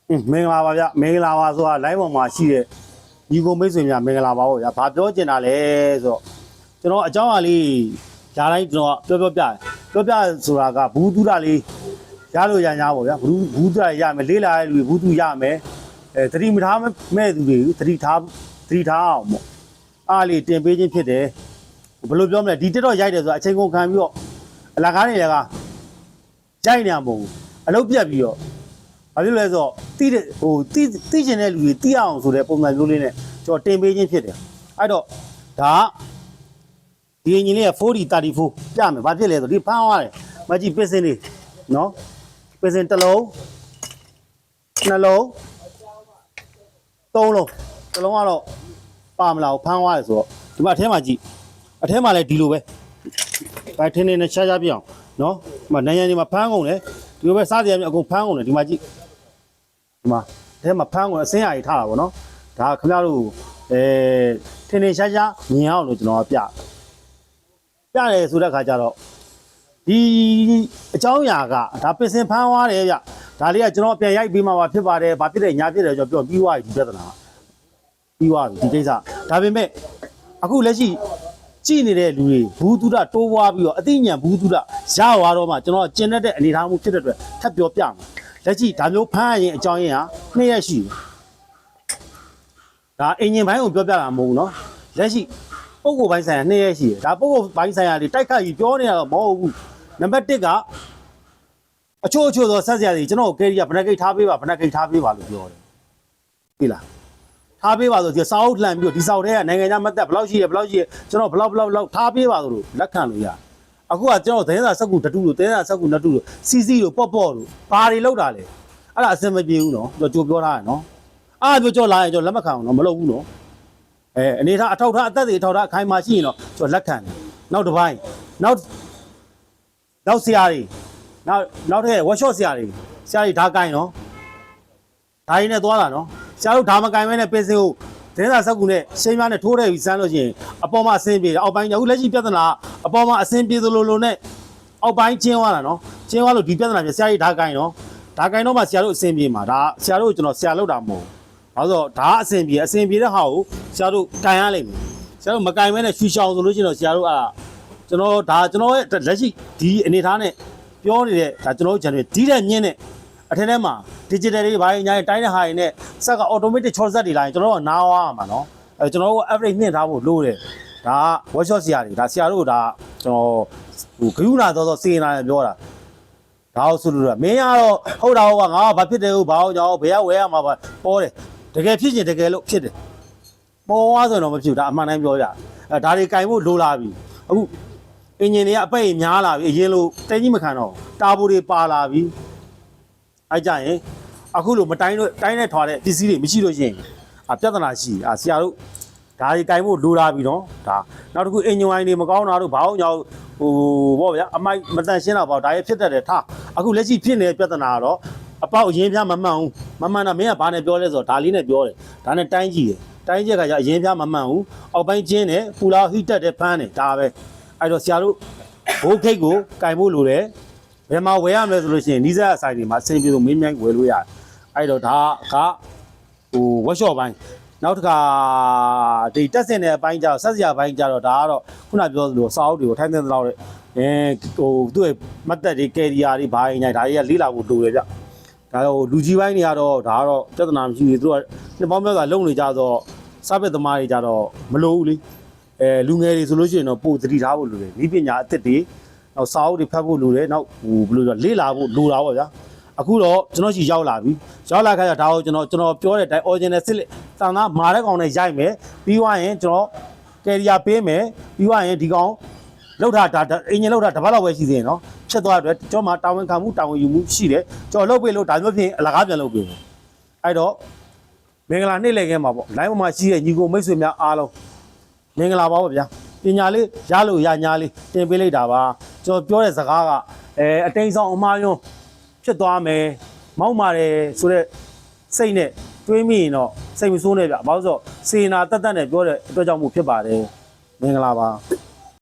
မင်္ဂလာပါဗျမင်္ဂလာပါဆိုတာ live ပေါ်မှာရှိတဲ့ညီကိုမိတ်ဆွေများမင်္ဂလာပါဗျာဘာပြောချင်တာလဲဆိုတော့ကျွန်တော်အကြောင်းအရာလေးဓာတိုင်းကျွန်တော်ပြောပြဆိုတာကဘူးတူတာလေးရလို့ရညာပေါ့ဗျာဘူးတူတာရမယ်လေးလာတဲ့လူဘူးတူရမယ်သတိမထားမဲ့သူတွေသတိထားအောင်ပေါ့အားလေးတင်ပေးခြင်းဖြစ်တယ်ဘယ်လိုပြောမလဲဒီတက်တော့ရိုက်တယ်ဆိုတာအချိန်ကုန်ခံပြီးတော့အလကားနေလည်းကရိုက်နေမှာမဟုတ်ဘူးအလုပ်ပြတ်ပြီးတော့ဘာဖြစ်လဲဆိုတော့တိကျင်တဲ့လူတွေတိအောင်ဆိုတဲ့ပုံစံမျိုးလေးနဲ့ကျွန်တော်တင်ပေးခြင်းဖြစ်တယ်အဲ့တော့ဒါဒီအင်ဂျင်လေးက 4034 ပြမယ်ဘာဖြစ်လဲဆိုဒီဖမ်းသွားတယ်မကြည့်ပစ္စင်းလေးနော်ပစ္စင်းတစ်လုံးနှလုံးသုံးလုံးတစ်လုံးကတော့ပါမလားဖမ်းသွားတယ်ဆိုတော့ဒီမှာအထဲမှာကြည့်အထဲမှာလည်းဒီလိုပဲဒါထင်းနေနဲ့ရှားပြအောင်နော်ဒီမှာနိုင်ရံဒီမှာဖမ်းကုန်တယ်ဒီလိုပဲစားတယ်အကုန်ဖမ်းကုန်တယ်ဒီမှာကြည့်ဒီမှာအဲမှာဖမ်းကုန်အစင်းအရာကြီးထားတာပေါ့နော်ဒါခင်ဗျားတို့ထင်းနေရှားမြင်အောင်လို့ကျွန်တော်ပြတယ်ဆိုတဲ့ခါကျတော့ဒီအကြောင်းအရာကဒါပစ္စင်ဖမ်းသွားတယ်ဗျဒါလေးကကျွန်တော်ပြန်ရိုက်ပြီးမှဖြစ်ပါတယ်ဘာဖြစ်တယ်ညာဖြစ်တယ်ကျွန်တော်ပြောပြီးသွားပြီဒီပြဿနာပြီးသွားပြီဒီကိစ္စဒါပေမဲ့အခုလက်ရှိကြည့်နေတဲ့လူတွေဘူးတူတာတိုးပွားပြီးတော့အသိဉာဏ်ဘူးတူတာရသွားတော့မှကျွန်တော်ကျင်တဲ့အနေထားမှုဖြစ်တဲ့အတွက်ထပ်ပြောပြမယ်လက်ရှိဒါမျိုးဖမ်းရင်အကြောင်းရင်းဟာ2ရက်ရှိတယ်ဒါအင်ဂျင်ပိုင်းကိုပြောပြတာမဟုတ်ဘူးเนาะလက်ရှိပုဂ္ဂိုလ်ပိုင်းဆိုင်ရာ2ရက်ရှိတယ်ဒါပုဂ္ဂိုလ်ပိုင်းဆိုင်ရာတွေတိုက်ခတ်ကြီးပြောနေတာတော့မဟုတ်ဘူးနံပါတ်1ကအချို့သောဆက်စရာတွေကျွန်တော်ကယ်ရီကဘဏ္ဍကိတ်ထားပေးပါဘဏ္ဍကိတ်ထားပေးပါလို့ပြောတယ်ပြီလားထားပေးပါဆိုဒီစာအုပ်လှန်ပြီးတော့ဒီစာအုပ်ထဲကနိုင်ငံခြားမသက်ဘယ်လောက်ရှိရကျွန်တော်ဘယ်လောက်ထားပေးပါလို့လက်ခံလို့ရအခုကကျွန်တော်သတင်းစာစက်ကူတတူလို့သတင်းစာစက်ကူနတူလို့စီစီလို့ပေါ့လို့ဘာတွေလောက်တာလဲအဲ့ဒါအစင်မပြေဘူးနော်ကြိုပြောထားရနော်အားပြောကြောလာရင်ကျွန်တော်လက်မခံအောင်နော်မလုပ်ဘူးနော်အနေထားအထောက်ထားအသက်တွေအထောက်ထားအခိုင်မာရှိရင်တော့ကျွန်တော်လက်ခံတယ်နောက်တစ်ပိုင်းနောက်ဆရာတွေနောက်ထပ် workshop ဆရာတွေဓာတ်ကိုင်းနော်ဓာတ်ရင်းနဲ့သွားတာနော်ဆရာတို့ဓာတ်မကိုင်းမဲနဲ့ပင်စင်ကိုသတင်းစာစက်ကူနဲ့ရှင်းပြနဲ့ထိုးထည့်ပြီးစမ်းလို့ရှိရင်အပေါ်မှာအဆင်းပြေတယ်အောက်ပိုင်းအခုလက်ရှိပြဿနာအပေါ်မှာအဆင်းပြေသလိုနဲ့အောက်ပိုင်းကျင်းသွားတာနော်ကျင်းသွားလို့ဒီပြဿနာပြဆရာကြီးဓာတ်ကိုင်းနော်ဓာတ်ကိုင်းတော့မှဆရာတို့အဆင်းပြေမှာဒါဆရာတို့ကျွန်တော်ဆရာလောက်တာမဟုတ်ဘူးဘာလို့ဆိုတော့ဓာတ်အဆင်းပြေတဲ့ဟာကိုဆရာတို့ကိုင်းရလိမ့်မယ်ဆရာတို့မကိုင်းမဲနဲ့ရှူရှောင်ဆိုလို့ရှိရင်တော့ဆရာတို့ကျွန်တော်ရဲ့လက်ရှိဒီအနေထားနဲ့ပြောနေတဲ့ဒါကျွန်တော်တို့ channel ဒီတဲ့မြင့်တဲ့အထက်ထဲမှာ digital တွေဘာတွေညာတိုင်းတဲ့ဟာတွေနဲ့စက်က automatic ချော့ဆက်တွေလာရင်ကျွန်တော်တို့နားဝါးမှာနော်ကျွန်တော်တို့ average နှင့်ထားဖို့လိုတယ်ဒါက workshop ဆရာတွေဒါဆရာတို့ဒါကျွန်တော်ဂရုဏာသောစေနာနဲ့ပြောတာဒါဟုတ်ဆိုလို့မင်းကတော့ဟုတ်တာဟုတ်ပါငါဘာဖြစ်တယ်ဟုတ်ဘာအောင်ကြောင့်ဘယ်ကဝဲရမှာပါပေါ်တယ်တကယ်ဖြစ်ရင်တကယ်လို့ဖြစ်တယ်ပေါ်သွားဆိုတော့မဖြစ်ဘူးဒါအမှန်တိုင်းပြောကြဒါတွေကင်ဖို့လိုလာပြီအခုအင်ဂျင်တွေကအပိတ်များလာပြီအရင်လိုတဲကြီးမခံတော့တာဘူတွေပါလာပြီအဲ့ကြရင်အခုလိုမတိုင်းနဲ့ထွာတဲ့ပစ္စည်းတွေမရှိလို့ရှိရင်ပြဿနာရှိဆရာတို့ဒါတွေကင်ဖို့လိုလာပြီနော်ဒါနောက်တစ်ခုအင်ဂျင်ဝိုင်းတွေမကောင်းတာတို့ဘာအောင်ကြောင့်ပေါ့ဗျာအမိုက်မတန်ရှင်းတာပေါ့ဒါရဲ့ဖြစ်တတ်တယ်ထားအခုလက်ရှိဖြစ်နေတဲ့ပြဿနာကတော့အပေါက်အရင်ပြမမှန်ဘူးမမှန်တာမင်းကဘာနဲ့ပြောလဲဆိုတော့ဒါလေးနဲ့ပြောတယ်ဒါနဲ့တိုင်းကြည့်တယ်တိုင်းကြည့်ခါကျအရင်ပြမမှန်ဘူးအောက်ပိုင်းကျင်းတယ်ပူလာဟိတက်တယ်ဖမ်းတယ်ဒါပဲအဲ့တော့ဆရာတို့ဘိုးခိတ်ကိုကင်ဖို့လိုတယ်ဘယ်မှာဝယ်ရမလဲဆိုလို့ရှိရင်နီးစပ်အဆိုင်တွေမှာအဆင်ပြေလို့မင်းမြိုင်းဝယ်လို့ရတယ်အဲ့တော့ဒါကworkshop ပိုင်းနောက်တစ်ခါဒီတက်စင်တဲ့အပိုင်းကျတော့ဆက်စရာပိုင်းကျတော့ဒါကတော့ခုနပြောသလိုစာအုပ်တွေကိုထိုင်းတဲ့လောက်တဲ့သူ့ရဲ့မတ်တက်တွေကယ်ရီယာတွေဘာတွေညာဒါတွေကလေးလာဖို့လိုတယ်ဗျဒါတော့လူကြီးပိုင်းတွေကတော့ဒါကတော့ပြဿနာမရှိဘူးသူကနှစ်ပေါင်းများစွာလုံနေကြတော့စားပစ်သမားတွေကြတော့မလိုဘူးလေလူငယ်တွေဆိုလို့ရှိရင်တော့ပို့သတိထားဖို့လိုတယ်ဤပညာအသစ်တွေနောက်စာအုပ်တွေဖတ်ဖို့လိုတယ်နောက်ဘယ်လိုပြောလေးလာဖို့လိုတာပေါ့ဗျာအခုတော့ကျွန်တော်ရှိရောက်လာပြီရောက်လာခါကျဒါကိုကျွန်တော်ပြောတဲ့အတိုင်း original စစ်လက်သံသားမာတဲ့ကောင်နဲ့ရိုက်မယ်ပြီးသွားရင်ကျွန်တော်ကယ်ရီယာပေးမယ်ပြီးသွားရင်ဒီကောင်လောက်တာဒါအင်ဂျင်လောက်တာတစ်ပတ်လောက်ပဲရှိသေးတယ်နော်ဖြစ်သွားတဲ့အတွက်ကျွန်တော်မှတာဝန်ခံမှုတာဝန်ယူမှုရှိတယ်ကျွန်တော်လုပ်ပေးလို့ဒါမျိုးဖြစ်ရင်အလကားပြန်လုပ်ပေးမယ်အဲ့တော့မင်္ဂလာနေ့လည်ခင်းမှာပေါ့ line ပေါ်မှာရှိတဲ့ညီကိုမိတ်ဆွေများအားလုံးမင်္ဂလာပါဗျာပညာလေးရလို့ရညာလေးတင်ပေးလိုက်တာပါကျွန်တော်ပြောတဲ့စကားကအတိန်ဆောင်အမှားယွန်းဖြစ်သွားမယ်မောက်မာတယ်ဆိုတော့စိတ်နဲ့တွေးမိရင်တော့စိတ်မဆိုးနဲ့ဗျဘာလို့ဆိုစေနာတက်တက်နဲ့ပြောတဲ့အတွက်ကြောင့်မို့ဖြစ်ပါတယ်မင်္ဂလာပါ